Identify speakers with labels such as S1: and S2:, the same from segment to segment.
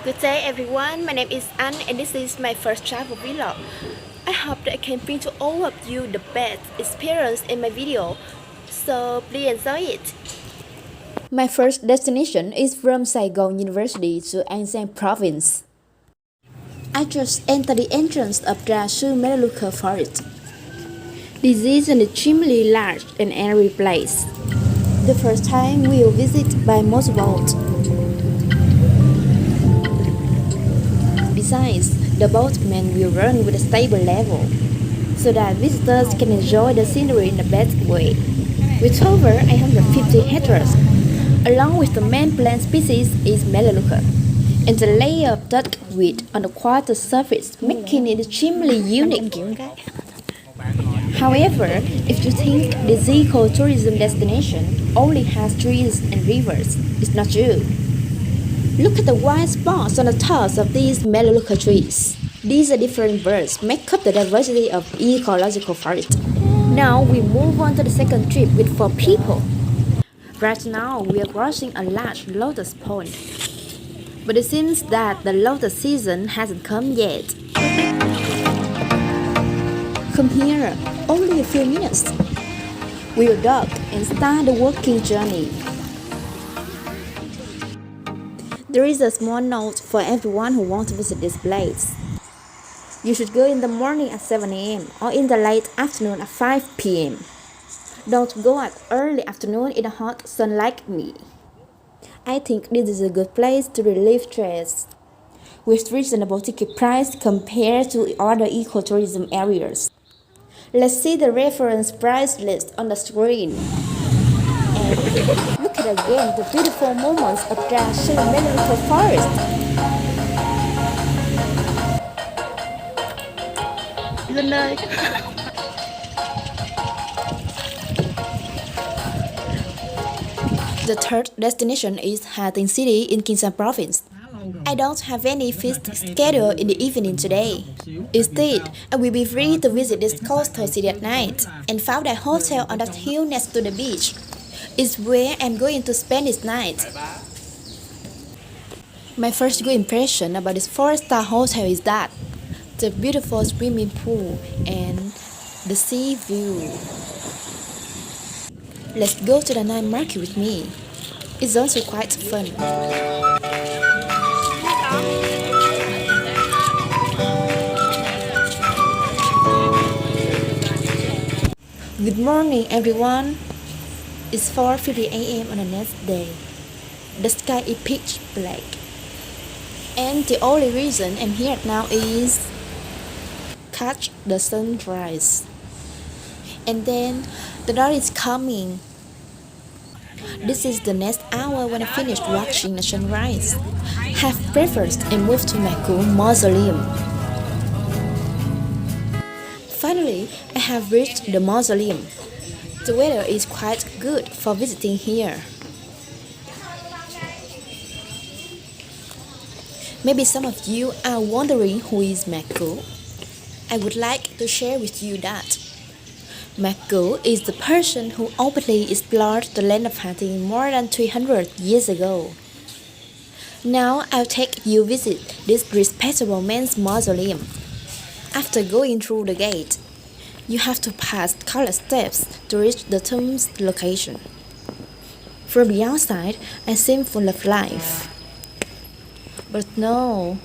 S1: Good day everyone, my name is Anne and this is my first travel vlog. I hope that I can bring to all of you the best experience in my video, so please enjoy it. My first destination is from Saigon University to An Giang province. I just entered the entrance of the Melaleuca forest. This is an extremely large and airy place. The first time we will visit by motorboat. Besides, the boatman will run with a stable level, so that visitors can enjoy the scenery in the best way. With over 150 hectares, along with the main plant species is Melaleuca, and the layer of dark weed on the water surface making it extremely unique. However, if you think this eco-tourism destination only has trees and rivers, it's not true. Look at the white spots on the tops of these Melaleuca trees. These are different birds make up the diversity of ecological forest. Now we move on to the second trip with 4 people. Right now we are crossing a large lotus pond, but it seems that the lotus season hasn't come yet. Come here, only a few minutes. We will dock and start the walking journey. There is a small note for everyone who wants to visit this place. You should go in the morning at 7 a.m. or in the late afternoon at 5 p.m. Don't go at early afternoon in the hot sun like me. I think this is a good place to relieve stress, with reasonable ticket price compared to other ecotourism areas. Let's see the reference price list on the screen. And look at again the beautiful moments of the Melaleuca forest. Lên đây. The third destination is Hà Tĩnh City in Kiên Giang province. I don't have any fixed schedule in the evening today. Instead, I will be free to visit this coastal city at night and found a hotel on that hill next to the beach. It's where I'm going to spend this night. My first good impression about this 4-star hotel is that the beautiful swimming pool and the sea view. Let's go to the night market with me. It's also quite fun. Good morning everyone. It's 4:50 a.m. on the next day. The sky is pitch black. And the only reason I'm here now is catch the sunrise. And then the dawn is coming. This is the next hour when I finish watching the sunrise. Have breakfast and move to Nico mausoleum. Finally, I have reached the mausoleum. The weather is quite good for visiting here. Maybe some of you are wondering who is Nico. I would like to share with you that Nico is the person who openly explored the land of Hà Tĩnh more than 300 years ago. Now I'll take you visit this respectable man's mausoleum. After going through the gate, you have to pass countless steps to reach the tomb's location. From the outside, I seem full of life. But no,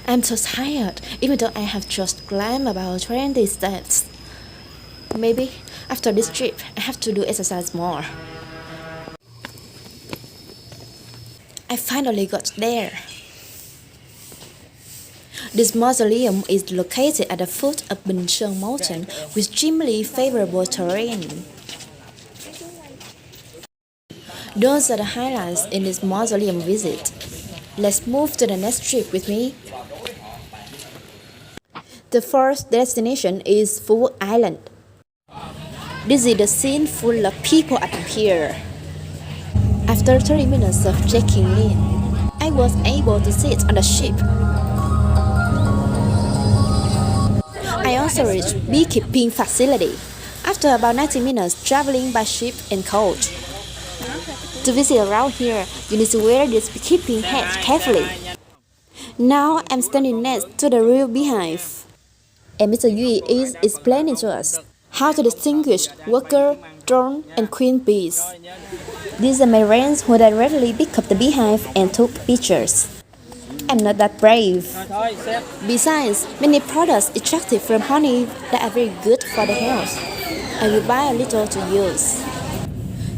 S1: I'm so tired even though I have just climbed about 20 steps. Maybe after this trip, I have to do exercise more. I finally got there. This mausoleum is located at the foot of Bình Sơn mountain with extremely favorable terrain. Those are the highlights in this mausoleum visit. Let's move to the next trip with me. The first destination is Phú Island. This is the scene full of people up here. After 30 minutes of checking in, I was able to sit on the ship. I also reached beekeeping facility after about 90 minutes traveling by ship and coach. To visit around here, you need to wear this beekeeping hat carefully. Now I'm standing next to the real beehive, and Mr. Yui is explaining to us how to distinguish worker, drone, and queen bees. These are my friends who directly pick up the beehive and took pictures. I'm not that brave. Besides, many products extracted from honey that are very good for the health. I will buy a little to use.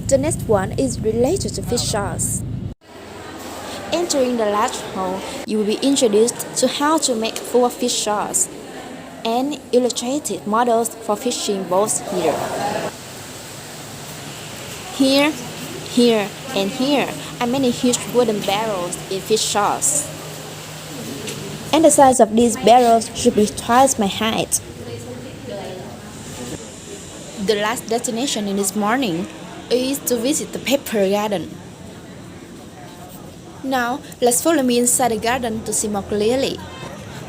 S1: The next one is related to fish sauce. Entering the large hall, you will be introduced to how to make full fish sauce and illustrated models for fishing boats here. Here, and here are many huge wooden barrels in fish sauce. And the size of these barrels should be twice my height. The last destination in this morning is to visit the pepper garden. Now, let's follow me inside the garden to see more clearly.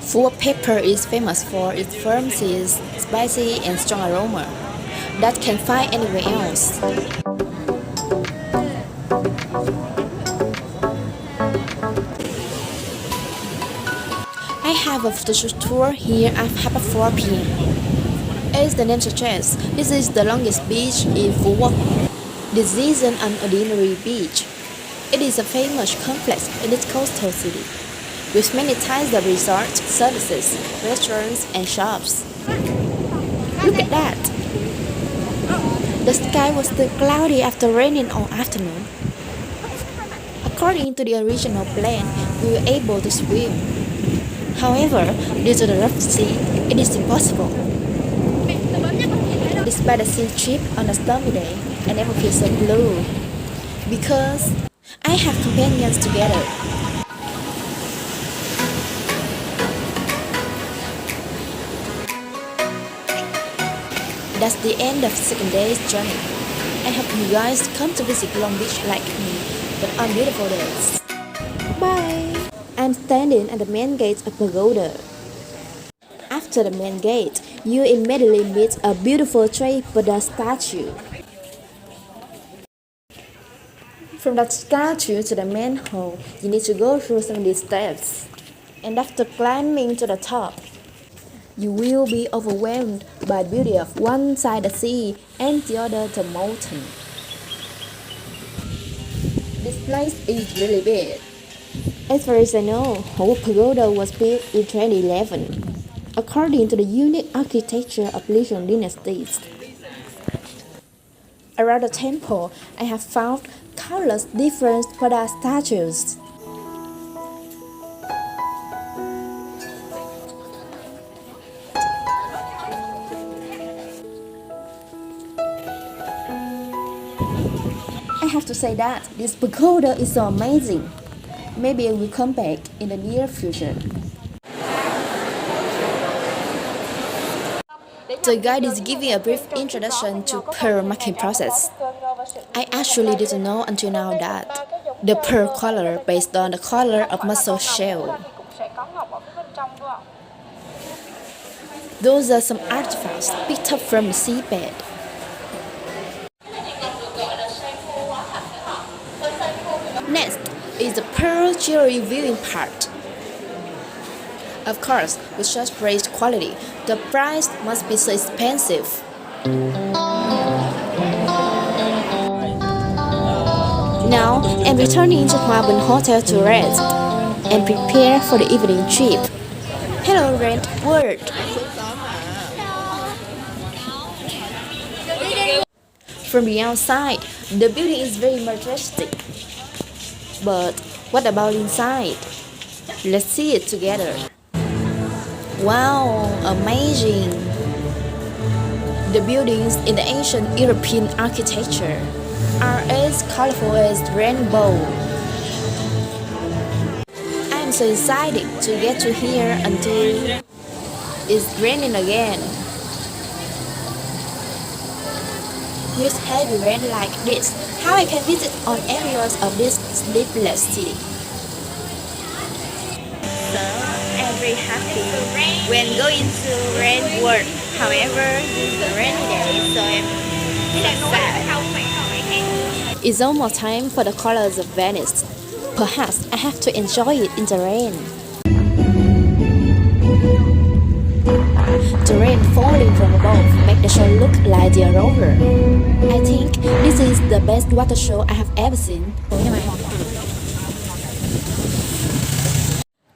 S1: Full pepper is famous for its firm seeds, spicy and strong aroma that can find anywhere else. I have a photoshoot tour here at 4 p.m. As the name suggests, this is the longest beach in Phú. This isn't an ordinary beach. It is a famous complex in its coastal city, with many types of resorts, services, restaurants, and shops. Look at that! The sky was still cloudy after raining all afternoon. According to the original plan, we were able to swim. However, due to the rough sea, it is impossible. Despite the sea trip on a stormy day, I never feel so blue, because I have companions together. That's the end of the second day's journey. I hope you guys come to visit Long Beach like me, but on beautiful days. Bye! I'm standing at the main gate of Pagoda. After the main gate, you immediately meet a beautiful tree Buddha statue. From that statue to the main hall, you need to go through 70 steps. And after climbing to the top, you will be overwhelmed by the beauty of one side the sea and the other the mountain. This place is really big. As far as I know, whole pagoda was built in 2011, according to the unique architecture of Lichong dynasties. Around the temple, I have found countless different Buddha statues. I have to say that this pagoda is so amazing. Maybe I will come back in the near future. The guide is giving a brief introduction to pearl marking process. I actually didn't know until now that the pearl color based on the color of mussel shell. Those are some artifacts picked up from the seabed. Next is the pearl jewelry viewing part. Of course, with such great quality, the price must be so expensive. Now, I'm returning to Hòa Bình Hotel to rest and prepare for the evening trip. Hello, Rent World! From the outside, the building is very majestic. But what about inside? Let's see it together. Wow, amazing! The buildings in the ancient European architecture are as colorful as rainbow. I'm so excited to get to here until it's raining again. With heavy rain like this, how I can visit all areas of this sleepless city? So I'm very happy when going to Rain World. However, this is a rainy day, so I'm sad. It's almost time for the colors of Venice. Perhaps I have to enjoy it in the rain. the rain falling from above make the show look like they are over. I think this is the best water show I have ever seen.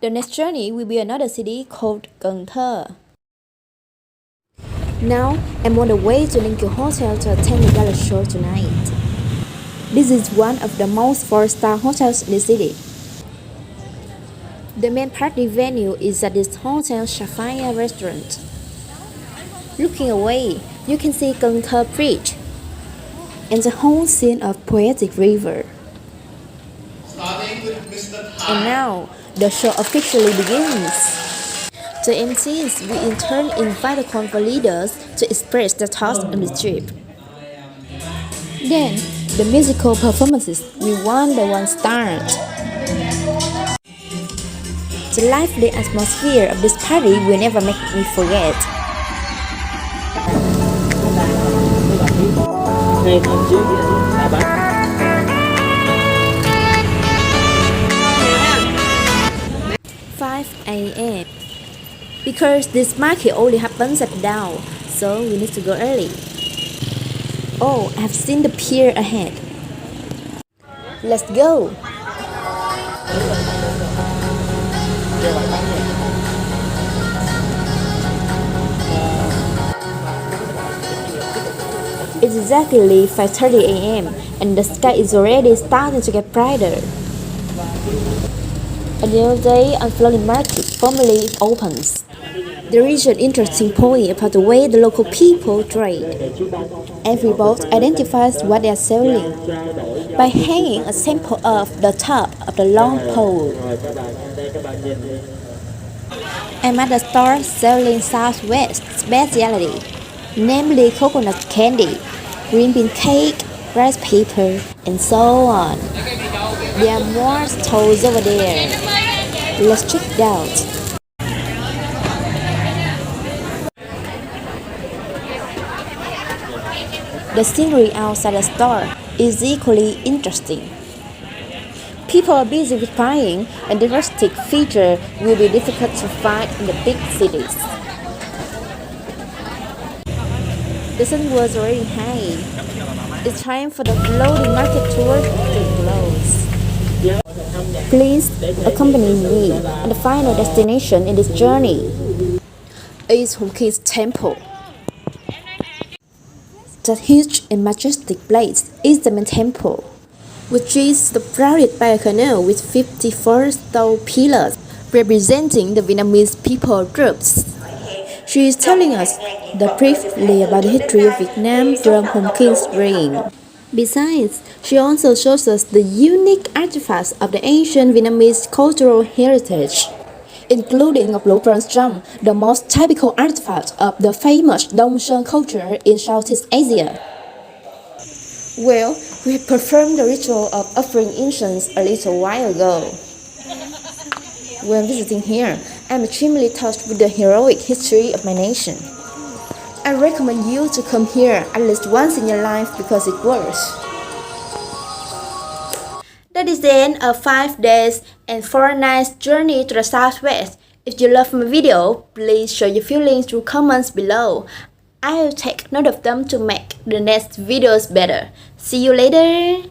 S1: The next journey will be another city called Gandhi. Now, I'm on the way to Nico Hotel to attend the gala show tonight. This is one of the most 4-star hotels in the city. The main party venue is at this hotel's Sapphire restaurant. Looking away, you can see Gandhi Bridge and the whole scene of poetic river. And now, the show officially begins. The MCs will in turn invite the convoy leaders to express their thoughts on the trip. Then, the musical performances will one by one start. The lively atmosphere of this party will never make me forget. "5 a.m. Because this market only happens at dawn, so we need to go early. Oh, I have seen the pier ahead. Let's go!" It's exactly 5:30 a.m. and the sky is already starting to get brighter. A new day on floating market formally opens. There is an interesting point about the way the local people trade. Every boat identifies what they are selling by hanging a sample off the top of the long pole. I'm at a store selling Southwest specialty, namely coconut candy, green bean cake, rice paper, and so on. There are more stalls over there. Let's check it out. The scenery outside the store is equally interesting. People are busy with buying, and the rustic feature will be difficult to find in the big cities. The sun was already high. It's time for the floating market tour to close. Please accompany me on the final destination in this journey. It's Home King's temple. That huge and majestic place is the main temple, which is surrounded by a canal with 54 tall pillars representing the Vietnamese people groups. She is telling us briefly about the history of Vietnam from Home King's reign. Besides, she also shows us the unique artifacts of the ancient Vietnamese cultural heritage, including a blue bronze drum, the most typical artifact of the famous Đông Sơn culture in Southeast Asia. Well, we have performed the ritual of offering incense a little while ago. When visiting here, I'm extremely touched with the heroic history of my nation. I recommend you to come here at least once in your life because it works. That is the end of 5 days and 4 nights journey to the Southwest. If you love my video, please show your feelings through comments below. I'll take note of them to make the next videos better. See you later!